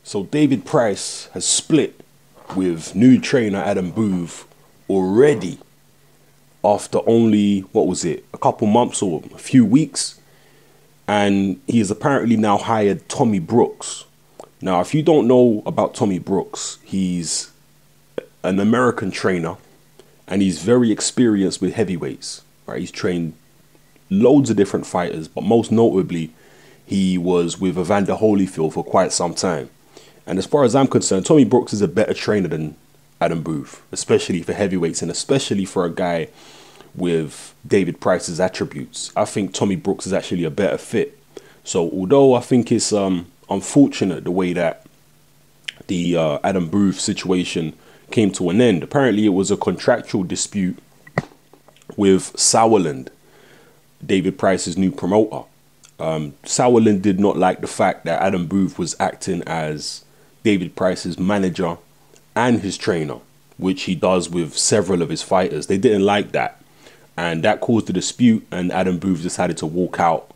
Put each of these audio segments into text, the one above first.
So David Price has split with new trainer Adam Booth already after only, what was it, a couple months or a few weeks. And he has apparently now hired Tommy Brooks. Now, if you don't know about Tommy Brooks, he's an American trainer and he's very experienced with heavyweights, right? He's trained loads of different fighters, but most notably, he was with Evander Holyfield for quite some time. And as far as I'm concerned, Tommy Brooks is a better trainer than Adam Booth, especially for heavyweights and especially for a guy with David Price's attributes. I think Tommy Brooks is actually a better fit. So although I think it's unfortunate the way that the Adam Booth situation came to an end, apparently it was a contractual dispute with Sauerland, David Price's new promoter. Sauerland did not like the fact that Adam Booth was acting as David Price's manager and his trainer, which he does with several of his fighters. They didn't like that, and that caused a dispute, and Adam Booth decided to walk out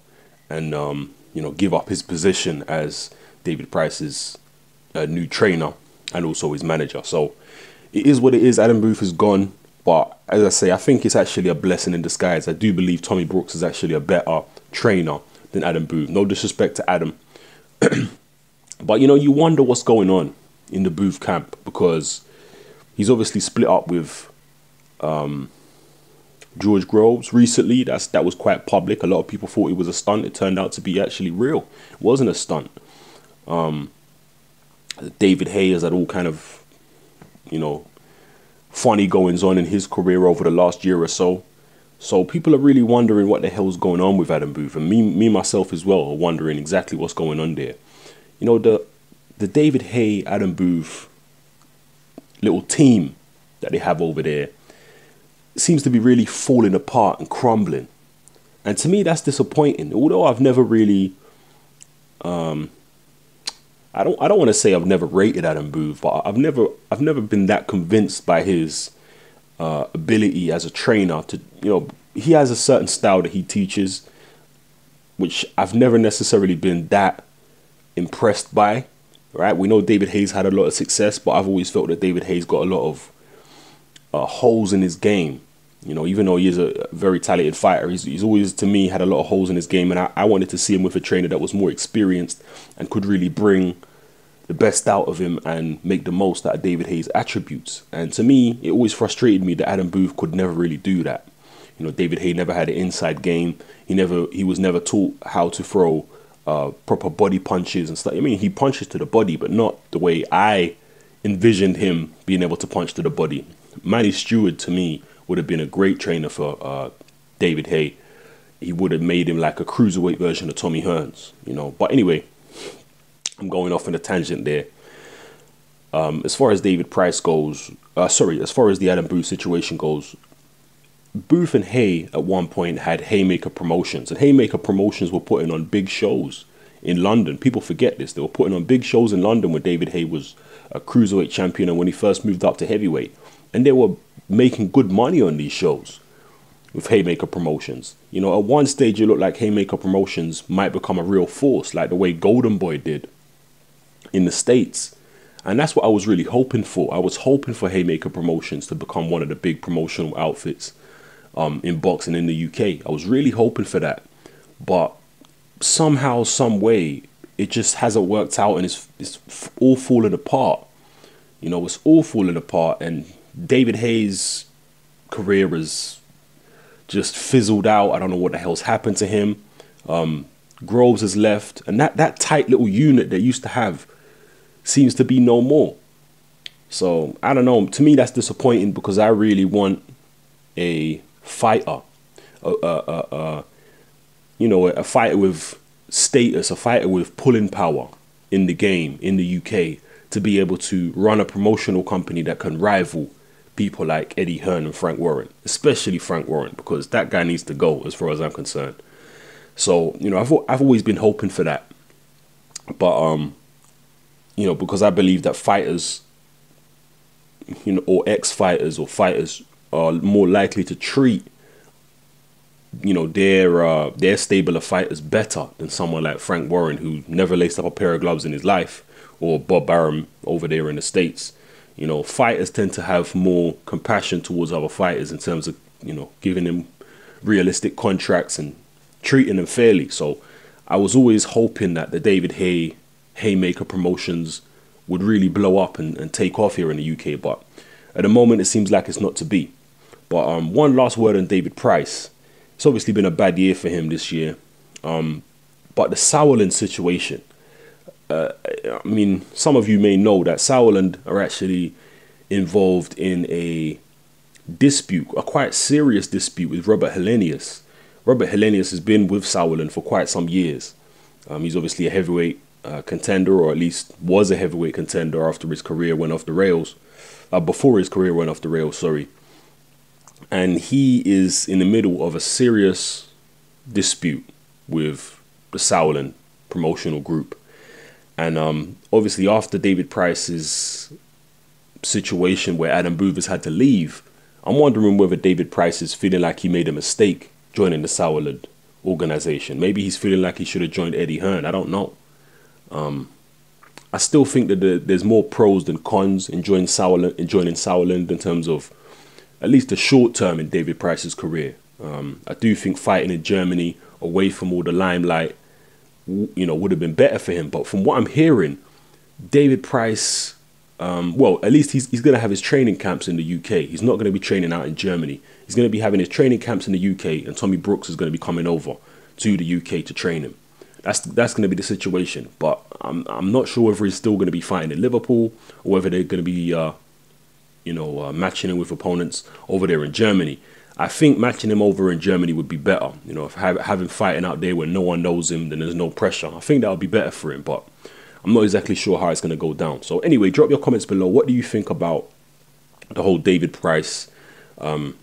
and give up his position as David Price's new trainer and also his manager. So it is what it is. Adam Booth is gone, but as I say, I think it's actually a blessing in disguise. I do believe Tommy Brooks is actually a better trainer than Adam Booth. No disrespect to Adam. But, you wonder what's going on in the Booth camp, because he's obviously split up with George Groves recently. That was quite public. A lot of people thought it was a stunt. It turned out to be actually real. It wasn't a stunt. David Hayes had all kind of, funny goings on in his career over the last year or so. So people are really wondering what the hell's going on with Adam Booth, and me myself as well are wondering exactly what's going on there. The David Hay, Adam Booth little team that they have over there seems to be really falling apart and crumbling. And to me, that's disappointing. Although I've never really, I don't want to say I've never rated Adam Booth, but I've never been that convinced by his ability as a trainer to, he has a certain style that he teaches, which I've never necessarily been that impressed by, right? We know David Hayes had a lot of success, but I've always felt that David Hayes got a lot of holes in his game. Even though he is a very talented fighter, he's always, to me, had a lot of holes in his game, and I wanted to see him with a trainer that was more experienced and could really bring the best out of him and make the most out of David Hayes' attributes. And to me, it always frustrated me that Adam Booth could never really do that. David Hayes never had an inside game. He was never taught how to throw proper body punches and stuff. I mean, he punches to the body, but not the way I envisioned him being able to punch to the body. Manny Stewart, to me, would have been a great trainer for David Hay. He would have made him like a cruiserweight version of Tommy Hearns, But anyway, I'm going off on a tangent there. As far as David Price goes, as far as the Adam Booth situation goes, Booth and Hay at one point had Haymaker Promotions, and Haymaker Promotions were putting on big shows in London. People forget this. They were putting on big shows in London when David Hay was a cruiserweight champion and when he first moved up to heavyweight. And they were making good money on these shows with Haymaker Promotions. At one stage it looked like Haymaker Promotions might become a real force, like the way Golden Boy did in the States. And that's what I was really hoping for. I was hoping for Haymaker Promotions to become one of the big promotional outfits in boxing in the UK. I was really hoping for that, but somehow, some way, it just hasn't worked out, and it's all falling apart. It's all falling apart, and David Hayes' career has just fizzled out. I don't know what the hell's happened to him. Groves has left, and that tight little unit they used to have seems to be no more. So I don't know. To me, that's disappointing, because I really want a fighter, a fighter with status, a fighter with pulling power in the game in the UK, to be able to run a promotional company that can rival people like Eddie Hearn and Frank Warren, especially Frank Warren, because that guy needs to go as far as I'm concerned. So, I've always been hoping for that. But, because I believe that fighters, or ex-fighters or fighters are more likely to treat, their stable of fighters better than someone like Frank Warren, who never laced up a pair of gloves in his life, or Bob Arum over there in the States. You know, fighters tend to have more compassion towards other fighters in terms of, you know, giving them realistic contracts and treating them fairly. So I was always hoping that the David Haymaker promotions would really blow up and take off here in the UK, but at the moment it seems like it's not to be. But one last word on David Price. It's obviously been a bad year for him this year. But the Sauerland situation, I mean, some of you may know that Sauerland are actually involved in a dispute, a quite serious dispute with Robert Helenius. Robert Helenius has been with Sauerland for quite some years. He's obviously a heavyweight contender, or at least was a heavyweight contender after his career went off the rails. Before his career went off the rails, sorry. And he is in the middle of a serious dispute with the Sauerland promotional group. And obviously after David Price's situation where Adam Booth has had to leave, I'm wondering whether David Price is feeling like he made a mistake joining the Sauerland organization. Maybe he's feeling like he should have joined Eddie Hearn. I don't know. I still think that there's more pros than cons in joining Sauerland in terms of at least the short term in David Price's career. I do think fighting in Germany away from all the limelight, you know, would have been better for him. But from what I'm hearing, David Price, well, at least he's going to have his training camps in the UK. He's not going to be training out in Germany. He's going to be having his training camps in the UK, and Tommy Brooks is going to be coming over to the UK to train him. That's going to be the situation. But I'm not sure whether he's still going to be fighting in Liverpool or whether they're going to be matching him with opponents over there in Germany. I think matching him over in Germany would be better. You know, if having fighting out there where no one knows him, then there's no pressure. I think that would be better for him, but I'm not exactly sure how it's going to go down. So anyway, drop your comments below. What do you think about the whole David Price, Adam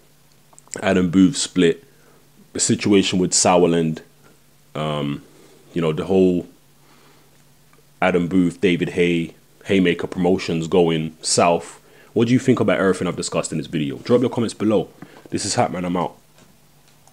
Booth split, the situation with Sauerland, you know, the whole Adam Booth, David Haymaker promotions going south? What do you think about everything I've discussed in this video? Drop your comments below. This is Hatman, I'm out.